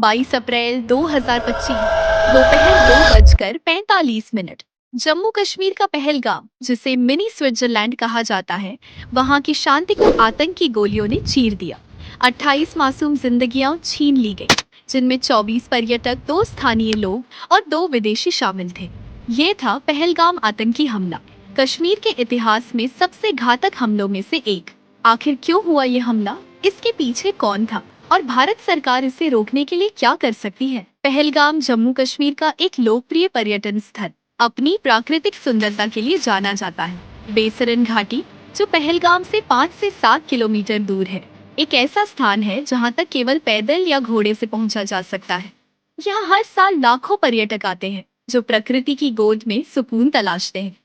22 अप्रैल 2025 दोपहर 2:45 जम्मू कश्मीर का पहलगाम, जिसे मिनी स्विट्जरलैंड कहा जाता है, वहां की शांति को आतंकी गोलियों ने चीर दिया। 28 मासूम जिंदगियां छीन ली गई, जिनमें 24 पर्यटक, 2 स्थानीय लोग और 2 विदेशी शामिल थे। ये था पहलगाम आतंकी हमला, कश्मीर के इतिहास में सबसे घातक हमलों में से एक। आखिर क्यों हुआ ये हमला, इसके पीछे कौन था और भारत सरकार इसे रोकने के लिए क्या कर सकती है? पहलगाम जम्मू कश्मीर का एक लोकप्रिय पर्यटन स्थल अपनी प्राकृतिक सुंदरता के लिए जाना जाता है। बेसरन घाटी, जो पहलगाम से 5 से 7 किलोमीटर दूर है, एक ऐसा स्थान है जहां तक केवल पैदल या घोड़े से पहुंचा जा सकता है। यहाँ हर साल लाखों पर्यटक आते हैं, जो प्रकृति की गोद में सुकून तलाशते हैं।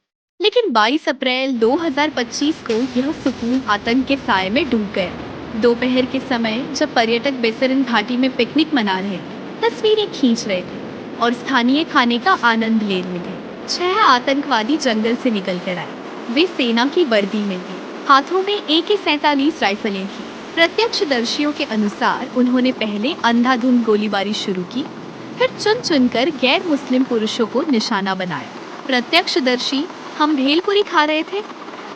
लेकिन 22 अप्रैल 2025 को यह सुकून आतंक के साए में डूब गया। दोपहर के समय जब पर्यटक बेसरन घाटी में पिकनिक मना रहे, तस्वीरें खींच रहे थे और स्थानीय खाने का आनंद ले रहे थे, 6 आतंकवादी जंगल से निकल कर आए। वे सेना की वर्दी में थे, हाथों में AK-47 राइफलें थी। प्रत्यक्षदर्शियों के अनुसार उन्होंने पहले अंधाधुंध गोलीबारी शुरू की, फिर चुन चुनकर गैर मुस्लिम पुरुषों को निशाना बनाया। प्रत्यक्षदर्शी: हम भेलपुरी खा रहे थे,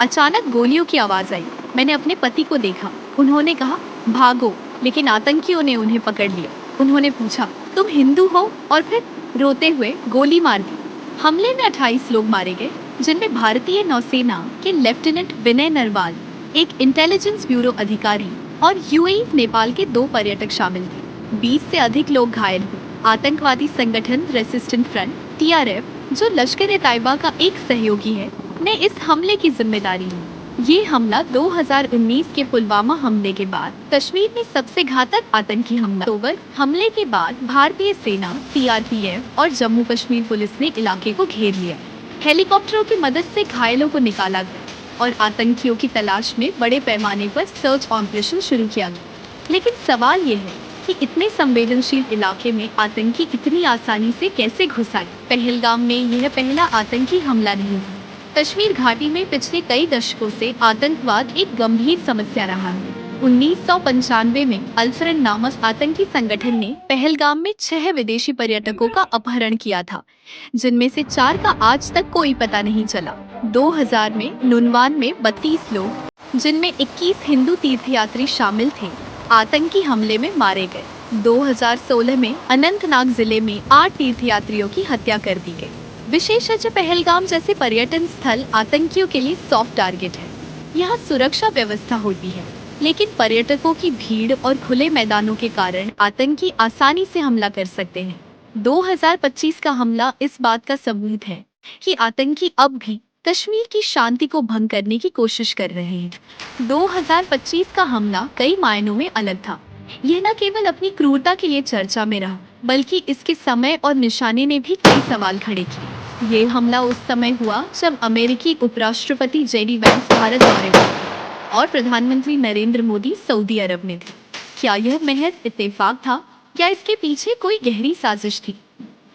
अचानक गोलियों की आवाज आई। मैंने अपने पति को देखा, उन्होंने कहा भागो, लेकिन आतंकियों ने उन्हें पकड़ लिया। उन्होंने पूछा तुम हिंदू हो, और फिर रोते हुए गोली मार दी। हमले में 28 लोग मारे गए, जिनमें भारतीय नौसेना के लेफ्टिनेंट विनय नरवाल, एक इंटेलिजेंस ब्यूरो अधिकारी, और UAE नेपाल के 2 पर्यटक शामिल थे। 20 से अधिक लोग घायल हुए। आतंकवादी संगठन रेसिस्टेंट फ्रंट TRF, जो लश्कर-ए-तैयबा का एक सहयोगी है, ने इस हमले की जिम्मेदारी ली। ये हमला 2019 के पुलवामा हमले के बाद कश्मीर में सबसे घातक आतंकी हमला। अक्टूबर हमले के बाद भारतीय सेना, CRPF और जम्मू कश्मीर पुलिस ने इलाके को घेर लिया। हेलीकॉप्टरों की मदद से घायलों को निकाला गया और आतंकियों की तलाश में बड़े पैमाने पर सर्च ऑपरेशन शुरू किया गया। लेकिन सवाल ये है कि इतने संवेदनशील इलाके में आतंकी इतनी आसानी से कैसे घुस आए? पहलगाम में यह पहला आतंकी हमला नहीं है। कश्मीर घाटी में पिछले कई दशकों से आतंकवाद एक गंभीर समस्या रहा है। 1995 में अल-फरन नामक आतंकी संगठन ने पहलगाम में 6 विदेशी पर्यटकों का अपहरण किया था, जिनमें से 4 का आज तक कोई पता नहीं चला। 2000 में नुनवान में 32 लोग, जिनमें 21 हिंदू तीर्थयात्री शामिल थे, आतंकी हमले में मारे गए। 2016 में अनंतनाग जिले में 8 तीर्थयात्रियों की हत्या कर दी गई। विशेषज्ञ: पहलगाम जैसे पर्यटन स्थल आतंकियों के लिए सॉफ्ट टारगेट है। यहाँ सुरक्षा व्यवस्था होती है, लेकिन पर्यटकों की भीड़ और खुले मैदानों के कारण आतंकी आसानी से हमला कर सकते हैं। 2025 का हमला इस बात का सबूत है कि आतंकी अब भी कश्मीर की शांति को भंग करने की कोशिश कर रहे हैं। 2025 का हमला कई मायनों में अलग था। यह न केवल अपनी क्रूरता के लिए चर्चा में रहा, बल्कि इसके समय और निशाने ने भी कई सवाल खड़े किए। ये हमला उस समय हुआ जब अमेरिकी उपराष्ट्रपति JD वैंस भारत दौरे पर और प्रधानमंत्री नरेंद्र मोदी सऊदी अरब में थे। क्या यह महज इत्तेफाक था या इसके पीछे कोई गहरी साजिश थी?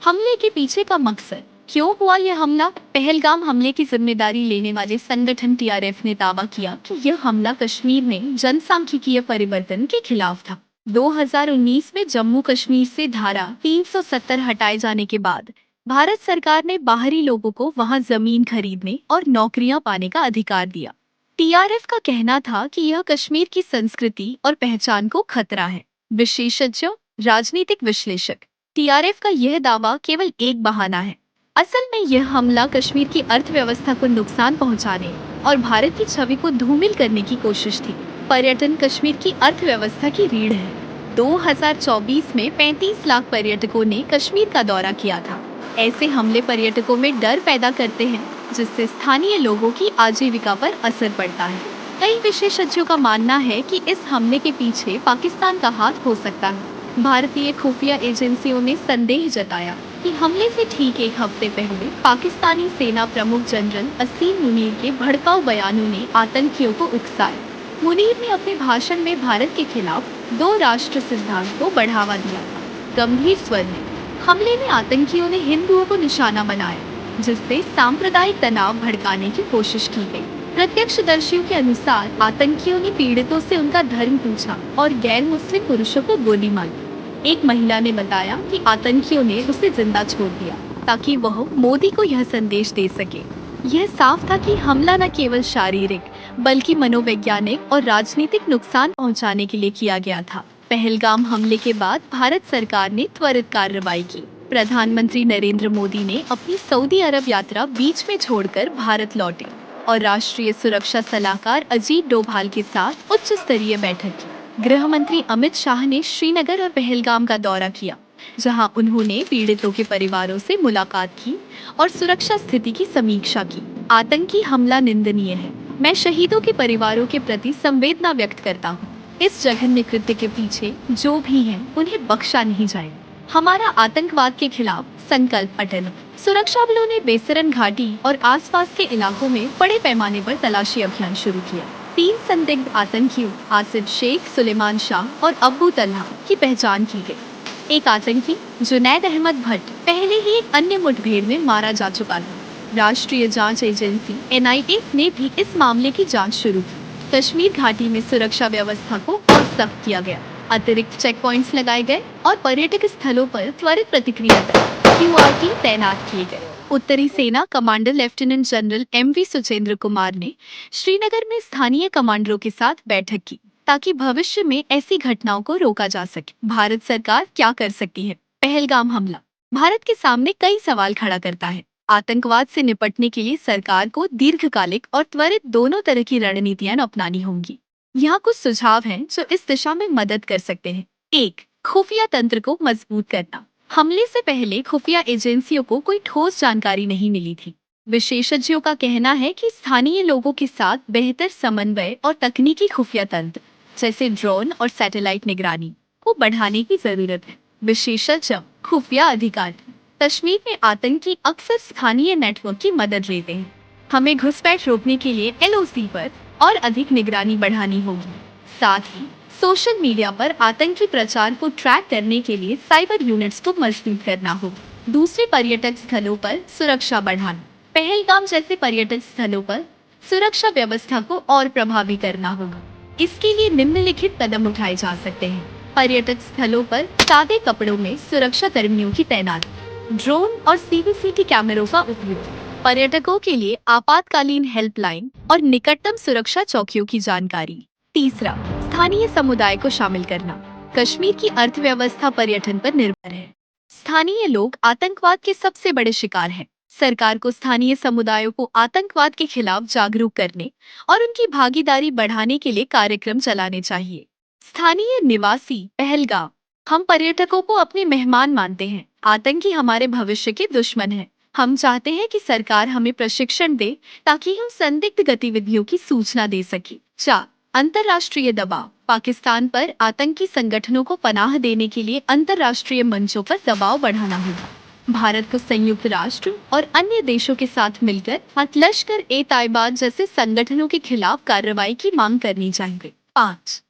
हमले के पीछे का मकसद: क्यों हुआ यह हमला? पहलगाम हमले की जिम्मेदारी लेने वाले संगठन TRF ने दावा किया कि यह हमला कश्मीर में जनसांख्यिकीय परिवर्तन के खिलाफ था। 2019 में जम्मू कश्मीर से धारा 370 हटाए जाने के बाद भारत सरकार ने बाहरी लोगों को वहां जमीन खरीदने और नौकरियां पाने का अधिकार दिया। TRF का कहना था कि यह कश्मीर की संस्कृति और पहचान को खतरा है। विशेषज्ञ, राजनीतिक विश्लेषक: TRF का यह दावा केवल एक बहाना है। असल में यह हमला कश्मीर की अर्थव्यवस्था को नुकसान पहुंचाने और भारत की छवि को धूमिल करने की कोशिश थी। पर्यटन कश्मीर की अर्थव्यवस्था की रीढ़ है। 2024 में 35 लाख पर्यटकों ने कश्मीर का दौरा किया था। ऐसे हमले पर्यटकों में डर पैदा करते हैं, जिससे स्थानीय लोगों की आजीविका पर असर पड़ता है। कई विशेषज्ञों का मानना है कि इस हमले के पीछे पाकिस्तान का हाथ हो सकता है। भारतीय खुफिया एजेंसियों ने संदेह जताया कि हमले से ठीक एक हफ्ते पहले पाकिस्तानी सेना प्रमुख जनरल असीम मुनीर के भड़काऊ बयानों ने आतंकियों को उकसाया। मुनीर ने अपने भाषण में भारत के खिलाफ 2 राष्ट्र सिद्धांत को बढ़ावा दिया था। गंभीर स्वर में हमले में आतंकियों ने हिंदुओं को निशाना बनाया, जिससे सांप्रदायिक तनाव भड़काने की कोशिश की गई। प्रत्यक्षदर्शियों के अनुसार आतंकियों ने पीड़ितों से उनका धर्म पूछा और गैर मुस्लिम पुरुषों को गोली मारी। एक महिला ने बताया कि आतंकियों ने उसे जिंदा छोड़ दिया ताकि वह मोदी को यह संदेश दे सके। यह साफ था कि हमला न केवल शारीरिक बल्कि मनोवैज्ञानिक और राजनीतिक नुकसान पहुंचाने के लिए किया गया था। पहलगाम हमले के बाद भारत सरकार ने त्वरित कार्रवाई की। प्रधानमंत्री नरेंद्र मोदी ने अपनी सऊदी अरब यात्रा बीच में छोड़कर भारत लौटे और राष्ट्रीय सुरक्षा सलाहकार अजीत डोभाल के साथ उच्च स्तरीय बैठक की। गृह मंत्री अमित शाह ने श्रीनगर और पहलगाम का दौरा किया, जहां उन्होंने पीड़ितों के परिवारों से मुलाकात की और सुरक्षा स्थिति की समीक्षा की। आतंकी हमला निंदनीय है। मैं शहीदों के परिवारों के प्रति संवेदना व्यक्त करता हूँ। इस जघन्य कृत्य के पीछे जो भी है उन्हें बख्शा नहीं जाएगा। हमारा आतंकवाद के खिलाफ संकल्प अटल। सुरक्षा बलों ने बेसरन घाटी और आसपास के इलाकों में बड़े पैमाने पर तलाशी अभियान शुरू किया। 3 संदिग्ध आतंकियों आसिफ शेख, सुलेमान शाह और अब्बू तलहा की पहचान की गई। एक आतंकी जुनैद अहमद भट्ट पहले ही एक अन्य मुठभेड़ में मारा जा चुका था। राष्ट्रीय जांच एजेंसी NIA ने भी इस मामले की जांच शुरू की। कश्मीर घाटी में सुरक्षा व्यवस्था को और सख्त किया गया। अतिरिक्त चेक पॉइंट्स लगाए गए और पर्यटक स्थलों पर त्वरित प्रतिक्रिया QRT तैनात किए गए। उत्तरी सेना commander lieutenant general MV Suchindra Kumar ने श्रीनगर में स्थानीय कमांडरों के साथ बैठक की ताकि भविष्य में ऐसी घटनाओं को रोका जा सके। भारत सरकार क्या कर सकती है? पहलगाम हमला भारत के सामने कई सवाल खड़ा करता है। आतंकवाद से निपटने के लिए सरकार को दीर्घकालिक और त्वरित दोनों तरह की रणनीतियां अपनानी होंगी। यहाँ कुछ सुझाव हैं जो इस दिशा में मदद कर सकते हैं। 1. खुफिया तंत्र को मजबूत करना। हमले से पहले खुफिया एजेंसियों को कोई ठोस जानकारी नहीं मिली थी। विशेषज्ञों का कहना है कि स्थानीय लोगों के साथ बेहतर समन्वय और तकनीकी खुफिया तंत्र जैसे ड्रोन और सैटेलाइट निगरानी को बढ़ाने की जरूरत है। विशेषज्ञ खुफिया अधिकारी कश्मीर में आतंकी अक्सर स्थानीय नेटवर्क की मदद लेते हैं। हमें घुसपैठ रोकने के लिए LOC पर और अधिक निगरानी बढ़ानी होगी। साथ ही सोशल मीडिया पर आतंकी प्रचार को ट्रैक करने के लिए साइबर यूनिट्स को मजबूत करना होगा। दूसरे पर्यटक स्थलों पर सुरक्षा बढ़ाना। पहलगाम जैसे पर्यटक स्थलों पर सुरक्षा व्यवस्था को और प्रभावी करना होगा। इसके लिए निम्नलिखित कदम उठाए जा सकते हैं। पर्यटक स्थलों पर सादे कपड़ों में सुरक्षा कर्मियों की तैनाती, ड्रोन और CCTV कैमरों का उपयोग, पर्यटकों के लिए आपातकालीन हेल्पलाइन और निकटतम सुरक्षा चौकियों की जानकारी। तीसरा, स्थानीय समुदाय को शामिल करना। कश्मीर की अर्थव्यवस्था पर्यटन पर निर्भर है। स्थानीय लोग आतंकवाद के सबसे बड़े शिकार हैं। सरकार को स्थानीय समुदायों को आतंकवाद के खिलाफ जागरूक करने और उनकी भागीदारी बढ़ाने के लिए कार्यक्रम चलाने चाहिए। स्थानीय निवासी पहलगाम हम पर्यटकों को अपने मेहमान मानते हैं। आतंकी हमारे भविष्य के दुश्मन हैं। हम चाहते हैं कि सरकार हमें प्रशिक्षण दे ताकि हम संदिग्ध गतिविधियों की सूचना दे सके। 4. अंतर्राष्ट्रीय दबाव। पाकिस्तान पर आतंकी संगठनों को पनाह देने के लिए अंतर्राष्ट्रीय मंचों पर दबाव बढ़ाना होगा। भारत को संयुक्त राष्ट्र और अन्य देशों के साथ मिलकर लश्कर-ए-तैयबा जैसे संगठनों के खिलाफ कार्रवाई की मांग करनी चाहिए। 5.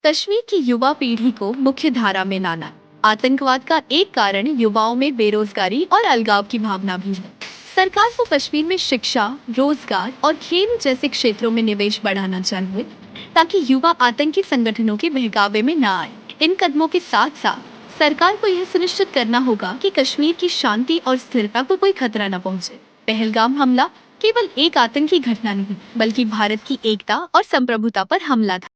कश्मीर की युवा पीढ़ी को मुख्य धारा में लाना। आतंकवाद का एक कारण युवाओं में बेरोजगारी और अलगाव की भावना भी है। सरकार को कश्मीर में शिक्षा, रोजगार और खेल जैसे क्षेत्रों में निवेश बढ़ाना चाहिए ताकि युवा आतंकी संगठनों के बहकावे में न आए। इन कदमों के साथ साथ सरकार को यह सुनिश्चित करना होगा कि कश्मीर की शांति और स्थिरता को कोई खतरा न पहुंचे। पहलगाम हमला केवल एक आतंकी घटना नहीं, बल्कि भारत की एकता और संप्रभुता पर हमला था।